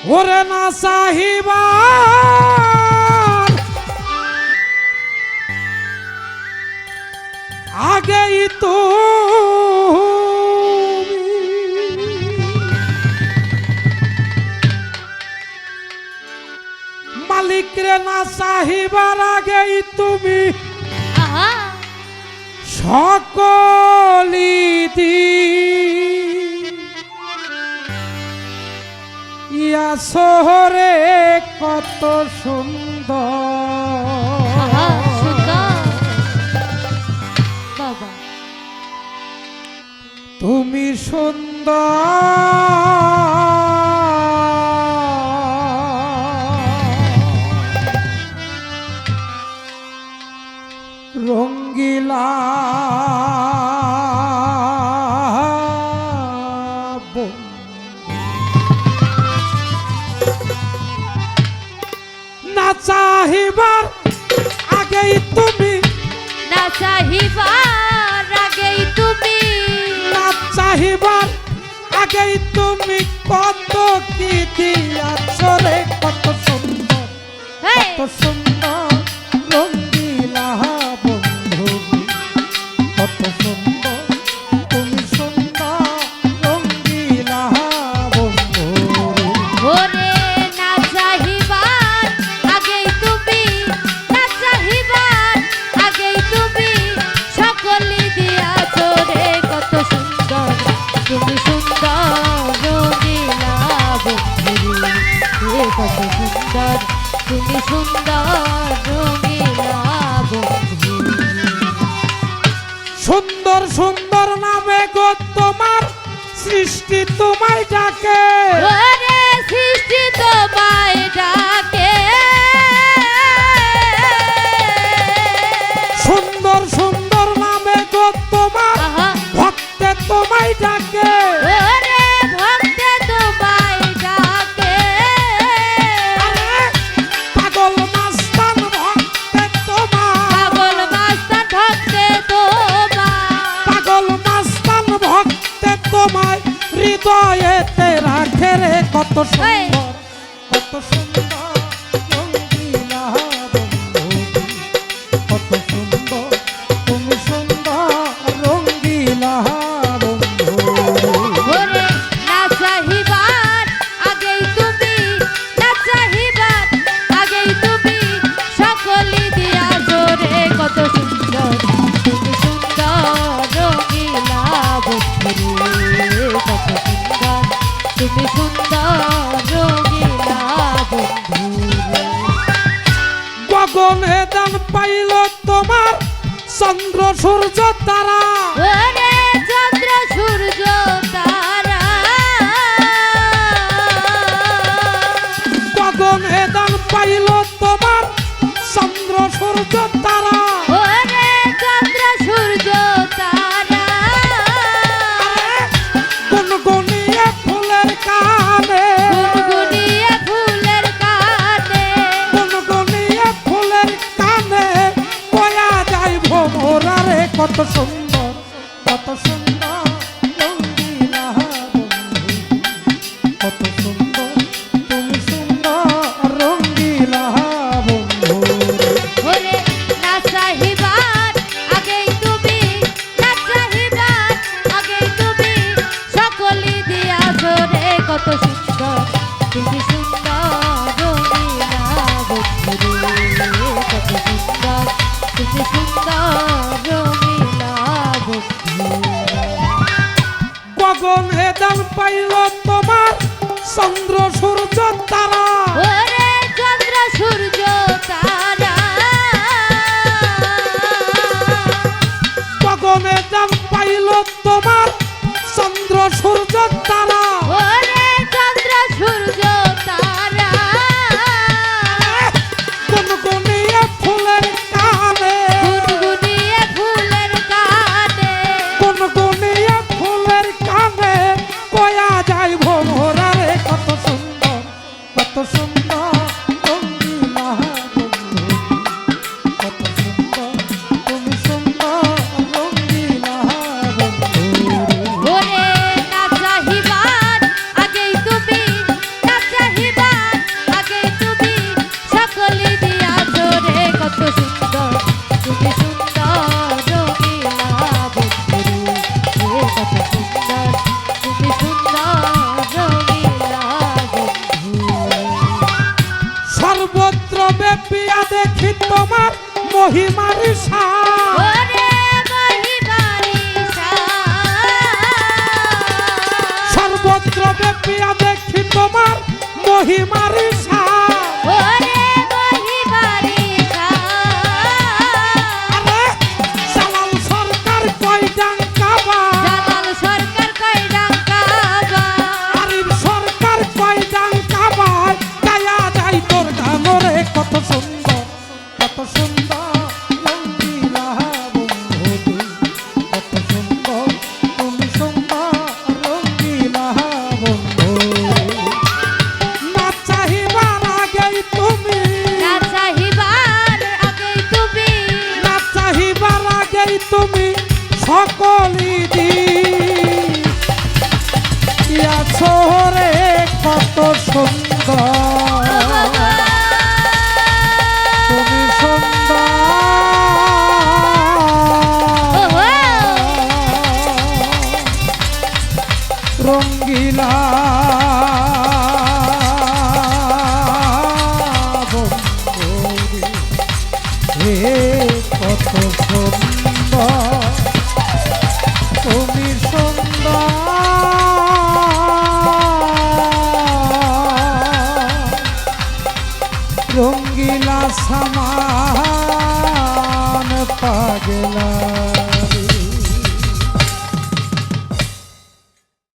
ওরে না চাহিবা আগেই তো মালিক রে না চাহিবার আগেই তুমি সকলি ইয়া শহরে কত সুন্দর তুমি সুন্দর রঙ্গিলা না চাহিবার আগেই তুমি না চাহিবার আগেই তুমি না চাহিবার আগেই তুমি কত কি দিয়াছ রে কত সুন্দর কত সুন্দর রঙ্গিলা বন্ধু কত সুন্দর তুমি সুন্দর রঙ্গিলা বন্ধু ওরে না চাহিবার আগেই তুমি না চাহিবার আগেই তুমি সকলি দিয়াছ রে কত সুন্দর তুমি সুন্দর রঙিলা বন্ধু কত সুন্দর তুমি সুন্দর রঙিলা বন্ধু সুন্দর সুন্দর নামে গো তোমার সৃষ্টি তোমায় ডাকে ওরে সৃষ্টি তোমায় ডাকে সুন্দর সুন্দর নামে গো তোমার ভক্তে তোমায় ডাকে ওরে ভক্তে তোমায় ডাকে পাগল মাস্তান ভক্তে তোমার পাগল মাস্তান ভক্তে তোমায় পাগল মাস্তান ভক্তে তোমায় হৃদয়েতে রাখে রে কত সুন্দর কত সুন্দর রঙ্গিলা বন্ধু কত সুন্দর তুমি সুন্দর রঙ্গিলা বন্ধু ওরে না চাহিবার আগেই তুমি না চাহিবার আগেই তুমি সকলি দিয়াছ রে কত সুন্দর তুমি সুন্দর রঙিলা বন্ধু কত সুন্দর তুমি সুন্দর রঙিলা বন্ধু গগনে দান পাইল তোমার চন্দ্র সূর্য তারা ওরে চন্দ্র সূর্য তারা গগনে দান পাইল তোমার চন্দ্র সূর্য তারা ওরে চন্দ্র সূর্য তারা গুনগুনিয়ে ফুলের কানে গুনগুনিয়ে ফুলের কানে গুনগুনিয়ে ফুলের কানে কয়া যায় ভোমরা রে কত সুন্দর কত সুন্দর রঙ্গিলা বন্ধু কত সুন্দর তুমি সুন্দর রঙ্গিলা বন্ধু ওরে না চাহিবার আগেই তুমি না চাহিবার আগেই তুমি সকলি দিয়াছ রে কত সুন্দর তুমি সুন্দর রঙিলা বন্ধু কত সুন্দর তুমি সুন্দর রঙিলা বন্ধু গগনে দান পাইল তোমার চন্দ্র সূর্য তারা ওরে চন্দ্র সূর্য তারা গগনে দান পাইল তোমার চন্দ্র সূর্য তারা ওরে চন্দ্র সূর্য তারা গুনগুনিয়ে ফুলের কানে গুনগুনিয়ে ফুলের কানে গুনগুনিয়ে ফুলের কানে কয়া যায় ভোমরা রে কত সুন্দর কত সুন্দর রঙ্গিলা বন্ধু কত সুন্দর তুমি সুন্দর রঙ্গিলা বন্ধু ওরে না চাহিবার আগেই তুমি না চাহিবার তোমার মহিমার শান ওরে মহিমারি সর্বত্র ব্যাপিয়া দেখি তোমার মহিমার শান ওরে মহিমারি আরে জালাল সরকার কয় ডাঙ্কা বাজ জালাল সরকার কয় ডাঙ্কা বাজ আরিফ সরকার কয় ডাঙ্কা বাজ গায়া যাই তোর গানরে কত সুন্দর রঙ্গিলা বন্ধু কত সুন্দর তুমি সুন্দর রঙ্গিলা বন্ধু না চাহিবার আগেই তুমি না চাহিবার আগেই তুমি না চাহিবার আগেই তুমি সকলি দিয়াছো রে কত সুন্দর তুমি সুন্দর ওহো রঙ্গিলা বন্ধু হে কত সুন্দর তুমি সুন্দর রঙ্গিলা সমান পাগলা